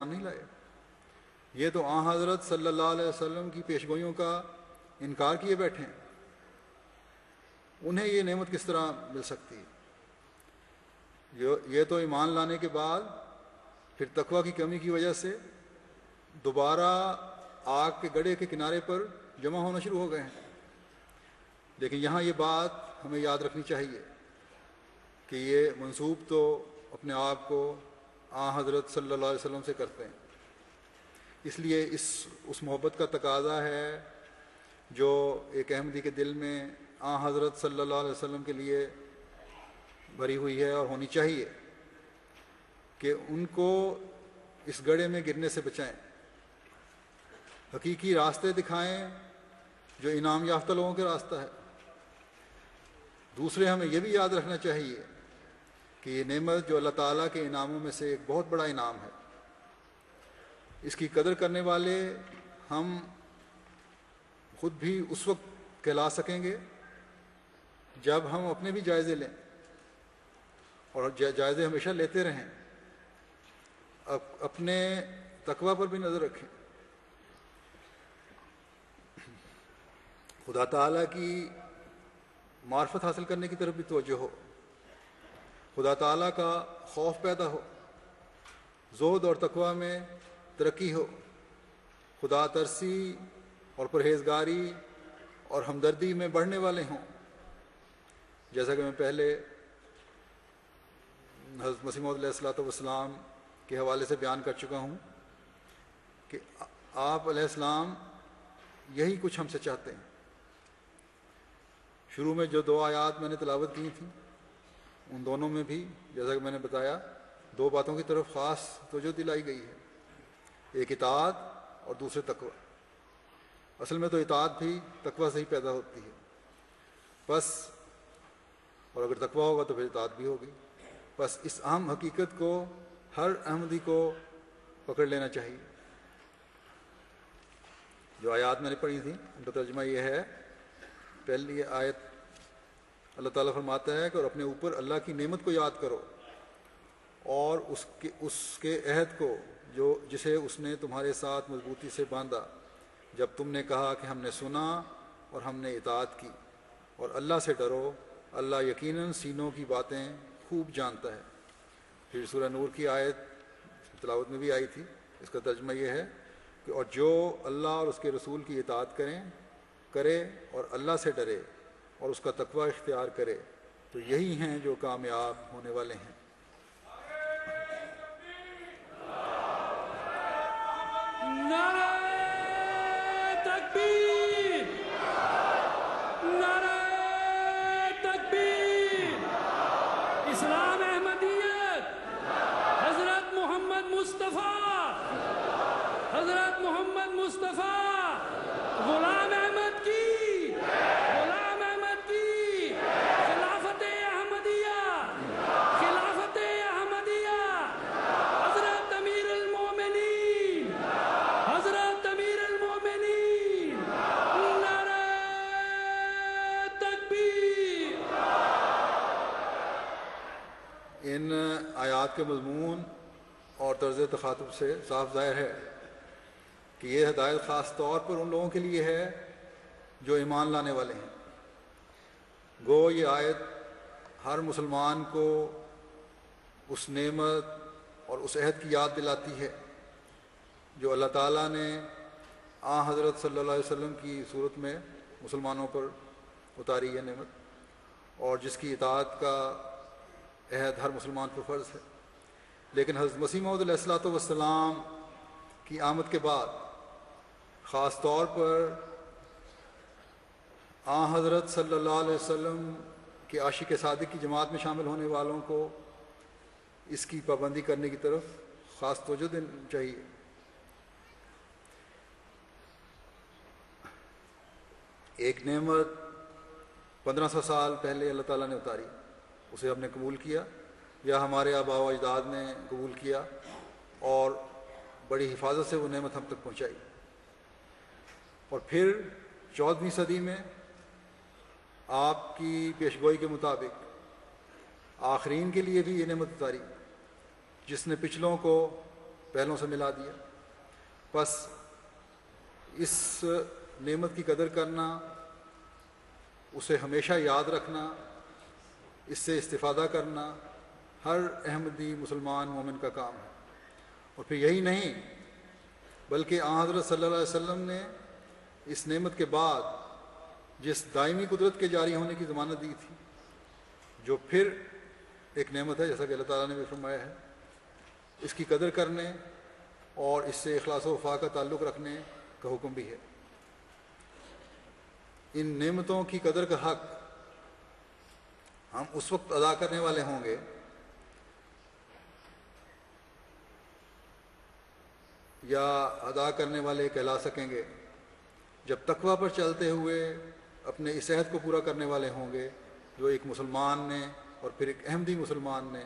نہیں لائے، یہ تو آن حضرت صلی اللہ علیہ وسلم کی پیشگوئیوں کا انکار کیے بیٹھے ہیں، انہیں یہ نعمت کس طرح مل سکتی؟ یہ تو ایمان لانے کے بعد پھر تقویٰ کی کمی کی وجہ سے دوبارہ آگ کے گڑھے کے کنارے پر جمع ہونا شروع ہو گئے ہیں۔ لیکن یہاں یہ بات ہمیں یاد رکھنی چاہیے کہ یہ منسوب تو اپنے آپ کو آن حضرت صلی اللہ علیہ وسلم سے کرتے ہیں، اس لیے اس محبت کا تقاضا ہے جو ایک احمدی کے دل میں آن حضرت صلی اللہ علیہ وسلم کے لیے بھری ہوئی ہے اور ہونی چاہیے، کہ ان کو اس گڑھے میں گرنے سے بچائیں، حقیقی راستے دکھائیں جو انعام یافتہ لوگوں کے راستہ ہے۔ دوسرے ہمیں یہ بھی یاد رکھنا چاہیے کہ یہ نعمت جو اللہ تعالیٰ کے انعاموں میں سے ایک بہت بڑا انعام ہے، اس کی قدر کرنے والے ہم خود بھی اس وقت کہلا سکیں گے جب ہم اپنے بھی جائزے لیں، اور جائزے ہمیشہ لیتے رہیں، اپنے تقویٰ پر بھی نظر رکھیں، خدا تعالیٰ کی معرفت حاصل کرنے کی طرف بھی توجہ ہو، خدا تعالیٰ کا خوف پیدا ہو، زہد اور تقویٰ میں ترقی ہو، خدا ترسی اور پرہیزگاری اور ہمدردی میں بڑھنے والے ہوں، جیسا کہ میں پہلے حضرت مسیح موعود علیہ الصلوۃ والسلام کے حوالے سے بیان کر چکا ہوں کہ آپ علیہ السلام یہی کچھ ہم سے چاہتے ہیں۔ شروع میں جو 2 آیات میں نے تلاوت کی تھیں، ان دونوں میں بھی جیسا کہ میں نے بتایا 2 باتوں کی طرف خاص توجہ دلائی گئی ہے، ایک اطاعت اور دوسرے تقویٰ۔ اصل میں تو اطاعت بھی تقویٰ سے ہی پیدا ہوتی ہے، بس اور اگر تقویٰ ہوگا تو پھر اطاعت بھی ہوگی۔ بس اس اہم حقیقت کو ہر احمدی کو پکڑ لینا چاہیے۔ جو آیات میں نے پڑھی تھیں ان کا ترجمہ یہ ہے، پہلی آیت اللہ تعالیٰ فرماتا ہے کہ اور اپنے اوپر اللہ کی نعمت کو یاد کرو اور اس کے عہد کو جسے اس نے تمہارے ساتھ مضبوطی سے باندھا جب تم نے کہا کہ ہم نے سنا اور ہم نے اطاعت کی، اور اللہ سے ڈرو، اللہ یقیناً سینوں کی باتیں خوب جانتا ہے۔ پھر سورہ نور کی آیت تلاوت میں بھی آئی تھی، اس کا ترجمہ یہ ہے کہ اور جو اللہ اور اس کے رسول کی اطاعت کرے اور اللہ سے ڈرے اور اس کا تقویٰ اختیار کرے تو یہی ہیں جو کامیاب ہونے والے ہیں۔ نعرہ تکبیر، نعرہ تکبیر، اسلام احمدیت، حضرت محمد مصطفیٰ، حضرت محمد مصطفیٰ، غلام احمد کی، غلام احمد کی، خلافت احمدیہ، خلافت احمدیہ، حضرت امیر المومنین، حضرت امیر المومنین، نعرہ تکبیر۔ ان آیات کے مضمون اور طرز تخاطب سے صاف ظاہر ہے کہ یہ ہدایت خاص طور پر ان لوگوں کے لیے ہے جو ایمان لانے والے ہیں۔ گو یہ آیت ہر مسلمان کو اس نعمت اور اس عہد کی یاد دلاتی ہے جو اللہ تعالیٰ نے آن حضرت صلی اللہ علیہ وسلم کی صورت میں مسلمانوں پر اتاری ہے نعمت، اور جس کی اطاعت کا عہد ہر مسلمان پر فرض ہے۔ لیکن حضرت مسیح موعود علیہ الصلوۃ والسلام کی آمد کے بعد خاص طور پر آن حضرت صلی اللہ علیہ وسلم کے عاشق صادق کی جماعت میں شامل ہونے والوں کو اس کی پابندی کرنے کی طرف خاص توجہ دینی چاہیے۔ ایک نعمت 1500 سال پہلے اللہ تعالیٰ نے اتاری، اسے ہم نے قبول کیا یا ہمارے آباء و اجداد نے قبول کیا اور بڑی حفاظت سے وہ نعمت ہم تک پہنچائی، اور پھر 14ویں صدی میں آپ کی پیشگوئی کے مطابق آخرین کے لیے بھی یہ نعمت اتاری، جس نے پچھلوں کو پہلوں سے ملا دیا۔ بس اس نعمت کی قدر کرنا، اسے ہمیشہ یاد رکھنا، اس سے استفادہ کرنا ہر احمدی مسلمان مومن کا کام ہے۔ اور پھر یہی نہیں بلکہ آن حضرت صلی اللہ علیہ وسلم نے اس نعمت کے بعد جس دائمی قدرت کے جاری ہونے کی ضمانت دی تھی، جو پھر ایک نعمت ہے جیسا کہ اللہ تعالیٰ نے بھی فرمایا ہے، اس کی قدر کرنے اور اس سے اخلاص و وفا کا تعلق رکھنے کا حکم بھی ہے۔ ان نعمتوں کی قدر کا حق ہم اس وقت ادا کرنے والے ہوں گے یا ادا کرنے والے کہلا سکیں گے جب تقوی پر چلتے ہوئے اپنے اس عہد کو پورا کرنے والے ہوں گے جو ایک مسلمان نے اور پھر ایک احمدی مسلمان نے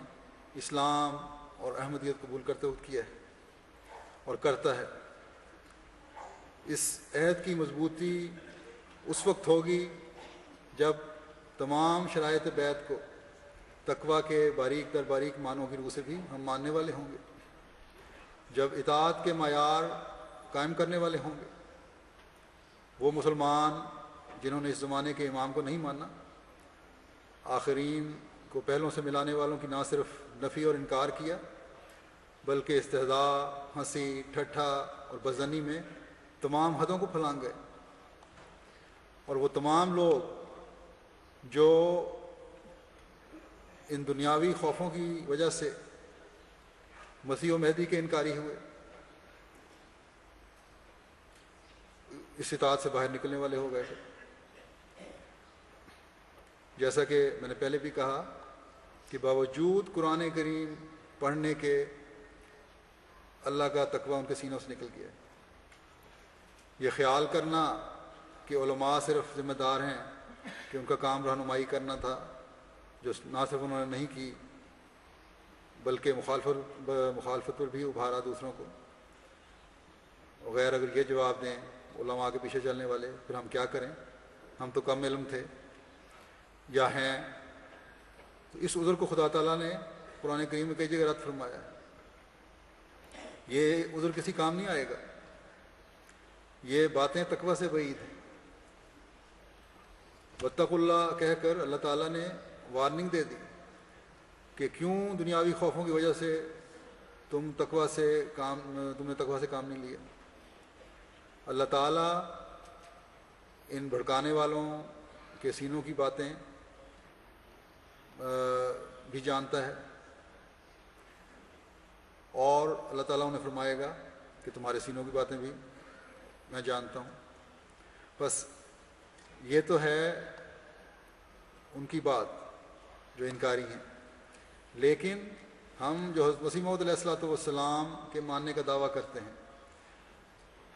اسلام اور احمدیت قبول کرتے وقت کیا ہے اور کرتا ہے۔ اس عہد کی مضبوطی اس وقت ہوگی جب تمام شرائط بیعت کو تقوی کے باریک در باریک معنوں کی روح سے بھی ہم ماننے والے ہوں گے، جب اطاعت کے معیار قائم کرنے والے ہوں گے۔ وہ مسلمان جنہوں نے اس زمانے کے امام کو نہیں مانا، آخرین کو پہلوں سے ملانے والوں کی نہ صرف نفی اور انکار کیا بلکہ استہزاء، ہنسی، ٹھٹھا اور بدظنی میں تمام حدوں کو پھلانگ گئے۔ اور وہ تمام لوگ جو ان دنیاوی خوفوں کی وجہ سے مسیح و مہدی کے انکاری ہوئے، اس اطاعت سے باہر نکلنے والے ہو گئے تھے۔ جیسا کہ میں نے پہلے بھی کہا کہ باوجود قرآن کریم پڑھنے کے اللہ کا تقوی ان کے سینوں سے نکل گیا۔ یہ خیال کرنا کہ علماء صرف ذمہ دار ہیں کہ ان کا کام رہنمائی کرنا تھا، جو نہ صرف انہوں نے نہیں کی بلکہ مخالفت پر بھی ابھارا دوسروں کو وغیر، اگر یہ جواب دیں علماء کے پیچھے چلنے والے، پھر ہم کیا کریں؟ ہم تو کم علم تھے یا ہیں۔ تو اس عذر کو خدا تعالیٰ نے قرآن کریم میں کئی جگہ رد فرمایا ہے۔ یہ عذر کسی کام نہیں آئے گا، یہ باتیں تقوی سے بعید ہیں۔ واتقوا اللہ کہہ کر اللہ تعالیٰ نے وارننگ دے دی کہ کیوں دنیاوی خوفوں کی وجہ سے تم نے تقوی سے کام نہیں لیا۔ اللہ تعالیٰ ان بھڑکانے والوں کے سینوں کی باتیں بھی جانتا ہے، اور اللہ تعالیٰ انہیں فرمائے گا کہ تمہارے سینوں کی باتیں بھی میں جانتا ہوں۔ بس یہ تو ہے ان کی بات جو انکاری ہیں، لیکن ہم جو حضرت مسیح موعود علیہ الصلوۃ والسلام کے ماننے کا دعویٰ کرتے ہیں،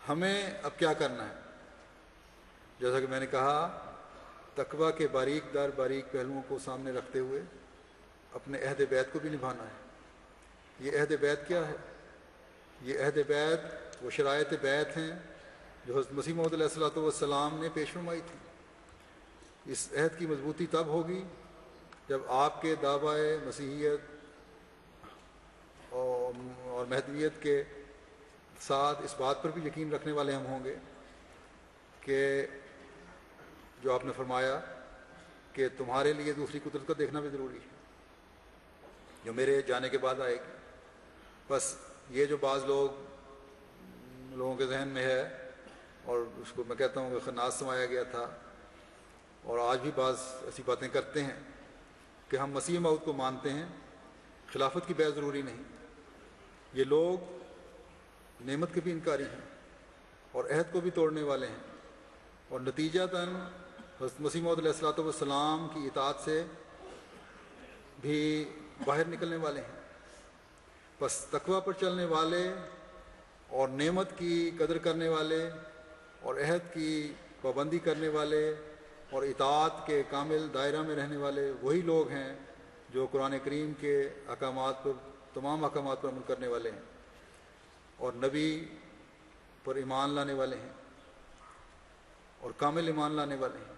ہمیں اب کیا کرنا ہے؟ جیسا کہ میں نے کہا، تقوی کے باریک در باریک پہلوؤں کو سامنے رکھتے ہوئے اپنے عہد بیعت کو بھی نبھانا ہے۔ یہ عہد بیعت کیا ہے؟ یہ عہد بیعت وہ شرائط بیعت ہیں جو حضرت مسیح موعود علیہ الصلوۃ والسلام نے پیش فرمائی تھی۔ اس عہد کی مضبوطی تب ہوگی جب آپ کے دعوی مسیحیت اور مہدویت کے ساتھ اس بات پر بھی یقین رکھنے والے ہم ہوں گے کہ جو آپ نے فرمایا کہ تمہارے لیے دوسری قدرت کا دیکھنا بھی ضروری ہے جو میرے جانے کے بعد آئے گی۔ بس یہ جو بعض لوگوں کے ذہن میں ہے، اور اس کو میں کہتا ہوں کہ خناس سمایا گیا تھا، اور آج بھی بعض ایسی باتیں کرتے ہیں کہ ہم مسیح موعود کو مانتے ہیں، خلافت کی بیعت ضروری نہیں۔ یہ لوگ نعمت کے بھی انکاری ہیں اور عہد کو بھی توڑنے والے ہیں، اور نتیجتاً حضرت مسیح موعود علیہ الصلوۃ والسلام کی اطاعت سے بھی باہر نکلنے والے ہیں۔ بس تقوی پر چلنے والے اور نعمت کی قدر کرنے والے اور عہد کی پابندی کرنے والے اور اطاعت کے کامل دائرہ میں رہنے والے وہی لوگ ہیں جو قرآن کریم کے احکامات پر، تمام احکامات پر عمل کرنے والے ہیں اور نبی پر ایمان لانے والے ہیں اور کامل ایمان لانے والے ہیں۔